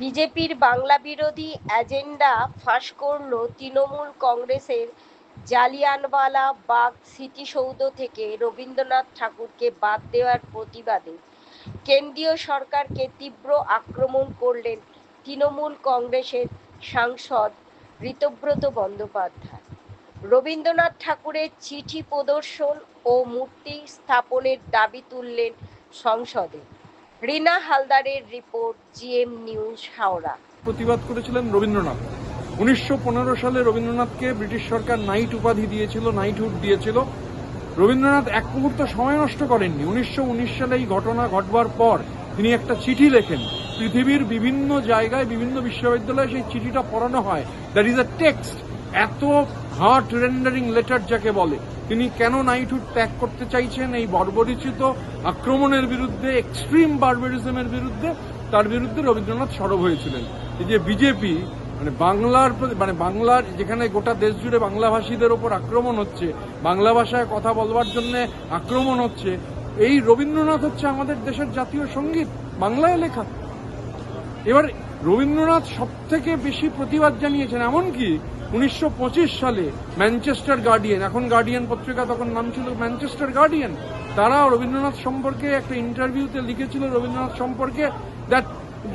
বিজেপির বাংলা বিরোধী এজেন্ডা ফাঁস করল তৃণমূল কংগ্রেসের। জালিয়ানওয়ালা বাগ স্মৃতিসৌধ থেকে রবীন্দ্রনাথ ঠাকুরকে বাদ দেওয়ার প্রতিবাদে কেন্দ্রীয় সরকারকে তীব্র আক্রমণ করলেন তৃণমূল কংগ্রেসের সাংসদ ঋতব্রত বন্দ্যোপাধ্যায়। রবীন্দ্রনাথ ঠাকুরের চিঠি প্রদর্শন ও মূর্তি স্থাপনের দাবি তুললেন সংসদে। রিনা হালদারের রিপোর্ট, জিএম নিউজ, হাওড়া। প্রতিবাদ করেছিলেন রবীন্দ্রনাথ। 1915 সালে রবীন্দ্রনাথকে ব্রিটিশ সরকার নাইট উপাধি দিয়েছিল, নাইটহুড দিয়েছিল। রবীন্দ্রনাথ এক মুহূর্ত সময় নষ্ট করেননি। 1919 সালে এই ঘটনা ঘটবার পর তিনি একটা চিঠি লেখেন। পৃথিবীর বিভিন্ন জায়গায়, বিভিন্ন বিশ্ববিদ্যালয়ে সেই চিঠিটা পড়ানো হয়। That is a text. এত হার্ট রেন্ডারিং লেটার যাকে বলে। তিনি কেন নাইটহুড ত্যাগ করতে চাইছেন, এই বর্বরিচিত আক্রমণের বিরুদ্ধে, এক্সট্রিম বারবারিজমের বিরুদ্ধে, তার বিরুদ্ধে রবীন্দ্রনাথ সরব হয়েছিলেন। এই যে বিজেপি বাংলার যেখানে গোটা দেশ জুড়ে বাংলাভাষীদের ওপর আক্রমণ হচ্ছে, বাংলা ভাষায় কথা বলবার জন্য আক্রমণ হচ্ছে, এই রবীন্দ্রনাথ হচ্ছে আমাদের দেশের জাতীয় সঙ্গীত, বাংলায় লেখা। এবার রবীন্দ্রনাথ সব থেকে বেশি প্রতিবাদ জানিয়েছেন, এমনকি 1925 সালে ম্যানচেস্টার গার্ডিয়ান, এখন গার্ডিয়ান পত্রিকা, তখন নাম ছিল ম্যানচেস্টার গার্ডিয়ান, তারা রবীন্দ্রনাথ সম্পর্কে একটা ইন্টারভিউতে লিখেছিল রবীন্দ্রনাথ সম্পর্কে দ্যাট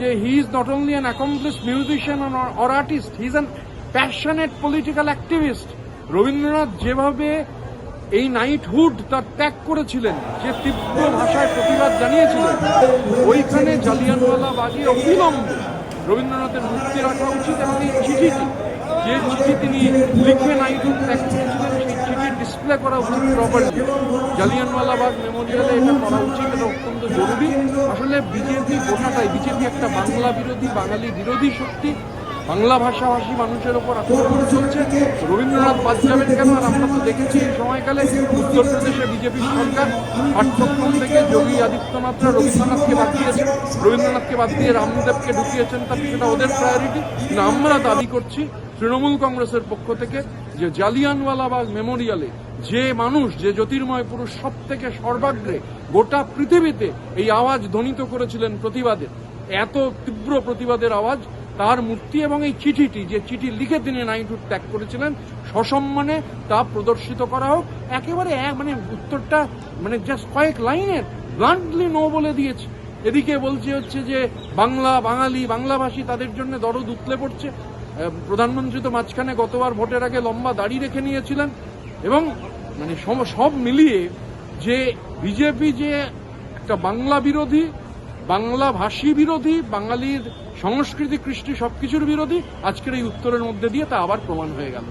যে he is not only an accomplished musician or artist, he is an passionate political activist. Rabindranath যেভাবে এই নাইটহুড তার ত্যাগ করেছিলেন, যে তীব্র ভাষায় প্রতিবাদ জানিয়েছিলেন, ওইখানে জালিয়ানওয়ালা বাগে অবিলম্বে রবীন্দ্রনাথের মূর্তি রাখা উচিত। এবং এই চিঠিটি, যে চিঠি তিনি লিখে নাইটহুড ত্যাগ করেছিলেন, সেই চিঠি ডিসপ্লে করা উচিত প্রপারলি। জালিয়ানওয়ালা বাগ মেমোরিয়ালে এটা করা উচিত, এটা অত্যন্ত জরুরি। আসলে বিজেপি গোটাটাই, বিজেপি একটা বাংলা বিরোধী, বাঙালি বিরোধী শক্তি। বাংলা ভাষাভাষী মানুষের ওপর আক্রমণ চলছে। রবীন্দ্রনাথ বাদ যাবেন কেন? আর আমরা তো দেখেছি এই সময়কালে উত্তরপ্রদেশে বিজেপির সরকার পাঠ্যক্রম থেকে যোগী আদিত্যনাথরা রবীন্দ্রনাথকে বাদ দিয়েছেন, রবীন্দ্রনাথকে বাদ দিয়ে রামদেবকে ঢুকিয়েছেন। সেটা ওদের প্রায়োরিটি। কিন্তু আমরা দাবি করছি তৃণমূল কংগ্রেসের পক্ষ থেকে যে জালিয়ানওয়ালাবাগ মেমোরিয়ালে যে মানুষ, যে জ্যোতির্ময় পুরুষ সব থেকে সর্বাগ্রে গোটা পৃথিবীতে এই আওয়াজ ধ্বনিত করেছিলেন প্রতিবাদের, এত তীব্র প্রতিবাদের আওয়াজ, তার মূর্তি এবং এই চিঠিটি, যে চিঠি লিখে তিনি নাইটহুড ত্যাগ করেছিলেন, সসম্মানে তা প্রদর্শিত করা হোক। একেবারে উত্তরটা জাস্ট কয়েক লাইনের ব্লান্টলি নো বলে দিয়েছে। এদিকে বলছে হচ্ছে যে বাংলা, বাঙালি, বাংলাভাষী, তাদের জন্য দরদ উতলে পড়ছে। প্রধানমন্ত্রী তো মাঝখানে গতবার ভোটের আগে লম্বা দাড়ি রেখে নিয়েছিলেন। এবং সব মিলিয়ে যে বিজেপি যে একটা বাংলা বিরোধী, বাংলা ভাষী বিরোধী, বাঙালির সংস্কৃতি, কৃষ্টি সবকিছুর বিরোধী, আজকের এই উত্তরের মধ্যে দিয়ে তা আবার প্রমাণ হয়ে গেল।